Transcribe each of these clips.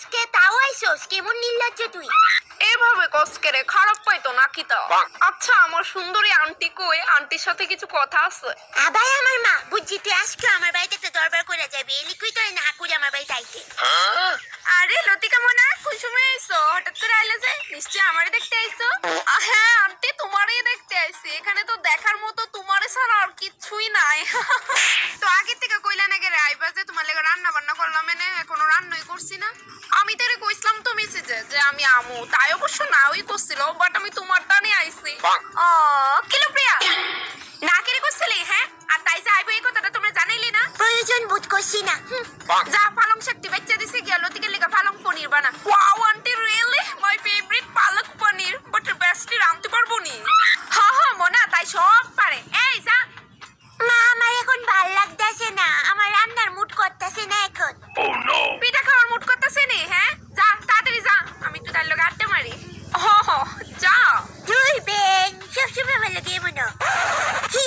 আজকে তাও আইসোস, কেমন নির্লজ্জ তুই। এভাবে কসকেরে খারাপ পাইতো নাকি তা? আচ্ছা আমার সুন্দরী আন্টি কই? আন্টির সাথে কিছু কথা আছে। আবার আমার মা বুঝছি তুই আজকে আমার বাড়িতে একটা দরবার করে যাবি, এলিকুই তোর না করে আমার বাড়িতে আইতে। আরে লতিকা মনা কোন সময় আইছো? হঠাৎ করে আইলে যে? নিশ্চয়ই আমারে দেখতে আইছো। হ্যাঁ আন্টি তোমারই দেখতে আইছি। এখানে তো দেখার মতো তোমারে ছাড়া আর কিছুই নাই। তো আগে থেকে কইলা না গেরে আইবা যে তোমার লাগি রান্না বান্না করলাম, এনে এখনো রান্নাই করছি না। আমি তোরে কইছিলাম তো মেসেজে যে আমি আমু, তাই অবশ্য নাওই করছিল, বাট আমি তোমার টানে আইছি। কিলো প্রিয়া না কেড়ে করছিলি? হ্যাঁ, আর তাই যে আইবো এই কথাটা তোমরা জানাইলি না? প্রয়োজন বোধ করছি না। যা পালং শাকটি বেচে দিছে গিয়া লতিকে লেগা পালং পনির বানা। Wow aunty really my favourite পালক পনির, বাট বেস্টি রাঁধতে পারবো নি। হ্যাঁ হ্যাঁ মনা তাই সব পারে। এই যা। মা আমার এখন ভাল লাগতেছে না, আমার রান্নার মুড করতেছে না এখন। পিঠা খাওয়ার মুড করতেছে নি? হ্যাঁ যা তাড়াতাড়ি যা, আমি একটু তার লগে আড্ডা মারি। যা। তুই বেন সবসময় আমার লগে এমন কি?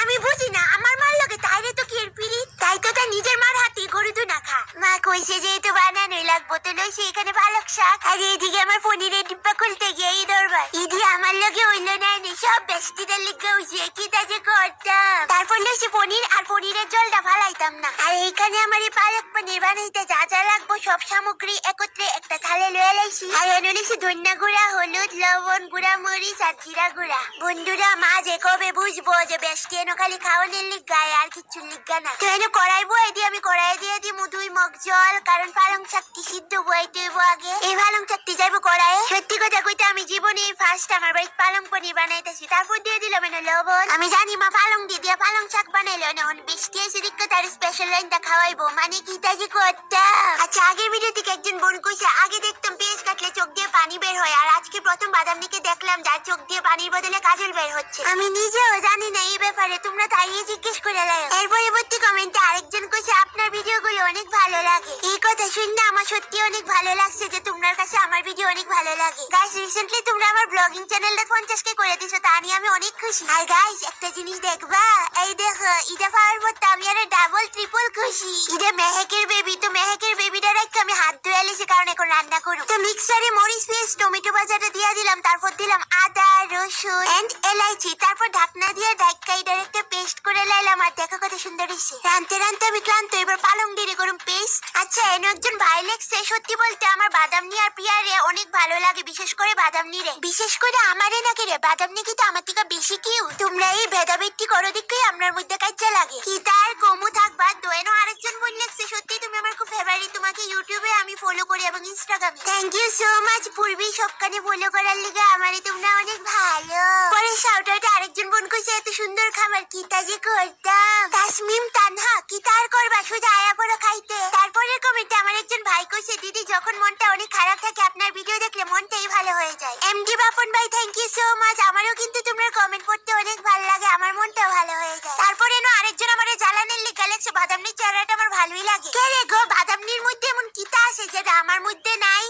আমি বুঝি না, আমার মার লগে তাইরে তো কি এর পিরিত, তাই তো তার নিজের মার হাতে গরু দু না খা। মা কইছে যে তো বানানোই লাগবো, তো লইছে এখানে পালক শাক, আর এদিকে আমার পনিরের ডিব্বা খুলতে গিয়ে এই দরবার ইদি আমার লগে হইল না, সব বেস্টিটার লিগে হইছে কি তাজে করতাম। তারপর লইছে পনির, আর পনিরের জলটা ফালাইতাম না। আর এইখানে আমার এই পালক পনির বানাইতে যা যা লাগবো সব সামগ্রী একত্রে একটা থালে লয়ে লাইছি। আর এনে লইছি ধনিয়া গুঁড়া, হলুদ, লবণ, গুঁড়া মরিচ আর জিরা গুঁড়া। বন্ধুরা মা যে কবে বুঝবো যে বেশটি এনো খালি খাওয়ানোর লিগায় আর কিচ্ছু লিগা না। তো এনে কড়াই বয়ে দিয়ে আমি কড়াই দিয়ে দিই 2 মগ জল, কারণ পালং শাকটি সিদ্ধ বইতে হইব আগে। এই পালং শাকটি যাইবো কড়াইয়ে। সত্যি কথা কইতে আমি জীবনে ফার্স্ট আমার বাড়িতে পালং পনির বানাইতেছি। তারপর দিয়ে দিলাম এনে লবণ। আমি জানি মা পালং দিয়ে পালং শাক বানাইলো না, বৃষ্টি এসে দিকে তার স্পেশাল লাইনটা খাওয়াইবো, মানে কি তাজি করতাম। আচ্ছা আগের ভিডিও থেকে একজন বোন কইছে আগে দেখতাম পেঁয়াজ কাটলে চোখ দিয়ে পানি বের হয়, আর আজকে প্রথম বাদামনিকে দেখলাম যার চোখ দিয়ে পানির বদলে কাজল বের হচ্ছে। আমি নিজেও জানি না এই ব্যাপারে, তোমরা তাই জিজ্ঞেস করে লাও। এর পরবর্তী কমেন্টে আরেকজন কইছে আপনার ভিডিওগুলো অনেক ভালো লাগে। এই কথা শুনতে আমার সত্যি অনেক ভালো লাগছে যে তোমার কাছে আমার ভিডিও অনেক ভালো লাগে। গাইস রিসেন্টলি তোমরা আমার ব্লগিং চ্যানেলটা 50K করে দিছো, তা নিয়ে আমি অনেক খুশি। আর গাইস একটা জিনিস দেখবা, এই দেখো ইটা পাওয়ার পর তো আমি আরো ডাবল ট্রিপল খুশি। এটা মেহেকের বেবি, তো মেহেকের বেবিটা রেখে আমি হাত ধুয়ে লিছি কারণ এখন রান্না করব। তো মিক্সারে মরিচ পেস্ট টমেটো বাজারে দিয়ে দিলাম, তারপর দিলাম আদা রসুন এন্ড এলাইচি, তারপর ঢাকনা দিয়ে ঢাকাই ডাইরেক্ট পেস্ট করে লাইলাম। আর দেখো কত সুন্দর হইছে। রানতে রানতে আমি ক্লান্ত, এবার পালং দিয়ে করুম পেস্ট। আচ্ছা এনে একজন ভাই লেখছে সত্যি বলতে আমার বাদামনি আর পিয়ারে অনেক ভালো লাগে, বিশেষ করে বাদামনি রে, বিশেষ করে আমারে নাকি রে, বাদামনি কি তো আমার থেকে বেশি কিউ। তোমরা এই ভেদাভেদটি করো দেখে আপনার মধ্যে কাজে লাগে কি তার কমু থাকবা। দোয়েনো আরেকজন বোন লেখছে সত্যি তুমি আমার খুব ফেভারিট, তোমাকে ইউটিউবে আমি ফলো করি এবং ইনস্টাগ্রামে। থ্যাংক ইউ সো মাচ পূর্বী সবখানে ফলো করার লিগে, আমারে তোমরা অনেক ভালো। পরে শাউট আউটে আরেকজন বোন কইছে এত সুন্দর খাবার কি তাজি করতাম। তাসমিম তানহা কি তার করবা, সোজা আয়া পড়ো খাইতে। তারপরের কমেন্টে আমার একজন ভাই কইছে দিদি যখন মনটা অনেক খারাপ থাকে আপনার ভিডিও দেখলে মনটাই ভালো হয়ে যায়। এমডি বাপন ভাই থ্যাংক ইউ সো মাচ, আমারও কিন্তু তোমার কমেন্ট পড়তে অনেক ভালো লাগে, আমার মনটাও ভালো হয়ে যায়। তারপরে নো আরেকজন আমারে জ্বালানের লিগা লেখছে বাদামনির চেহারাটা আমার ভালোই লাগে। কে রে গো বাদামনির মধ্যে এমন কিতা আছে যেটা আমার মধ্যে নাই?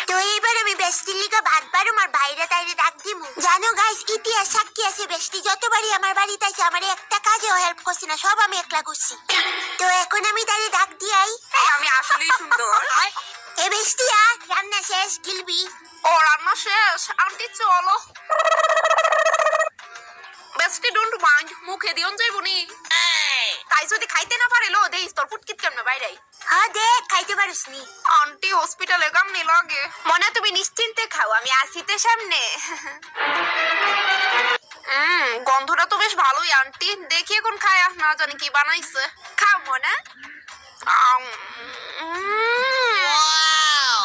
তো এইবার আমি বেস্টির লিগা ভাত বারুম আর বাইরে তাইরে ডাক দিমু। জানো গাইস ইতিহাস সাক্ষী আছে বেস্টি যতবারই আমার বাড়িতে আছে আমার একটা কাজেও হেল্প করছি না, সব আমি একলা করছি। তো এখন আমি তাইরে ডাক দিয়াই। আমি আসলেই সুন্দর। এ বেস্টি আর রান্না শেষ গিলবি? ও রান্না শেষ আন্টি চলো। বেস্টি ডোন্ট মাইন্ড, মুখে দিওন যাইবো নি। তাই যদি খাইতে না পারে লো দেই তোর ফুটকিত কেমনে বাইরে। হ্যাঁ দেখ খাইতে পারিস নি। আন্টি হসপিটালে গামনি লাগে। মনে তুমি নিশ্চিন্তে খাও, আমি আসিতে সামনে। গন্ধটা তো বেশ ভালোই আন্টি, দেখি এখন খায়া না জানি কি বানাইছে। খাও মনে।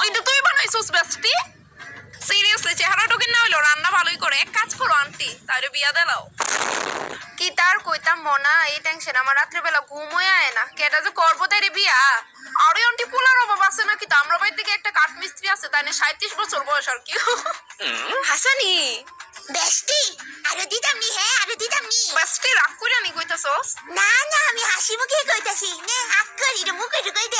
ওইটা তুই বানাইছিস বেস্টি? সিরিয়াসলি চেহারাটা কি না হইলো রান্না ভালোই করে। এক কাজ করো আন্টি তাইরে বিয়া দেলাও। কি তার কইতাম মনা, এই টেনশন আমার রাত্রিবেলা ঘুম হয়ে আয় না, কেটা যে করবো তাইরে বিয়া। আরে আন্টি পোলার অভাব আছে নাকি? তো আমরা বাড়ি থেকে একটা কাঠ মিস্ত্রি আছে, তাই 37 বছর বয়স আর কি। হাসানি বেস্টি আরো দিতাম নি, হ্যাঁ আরো দিতাম নি। বেস্টি রাগ কইরা নি কইতাছস? না না আমি হাসি মুখে কইতাছি, নে হাত করি রে মুখে ঢুকাই দে।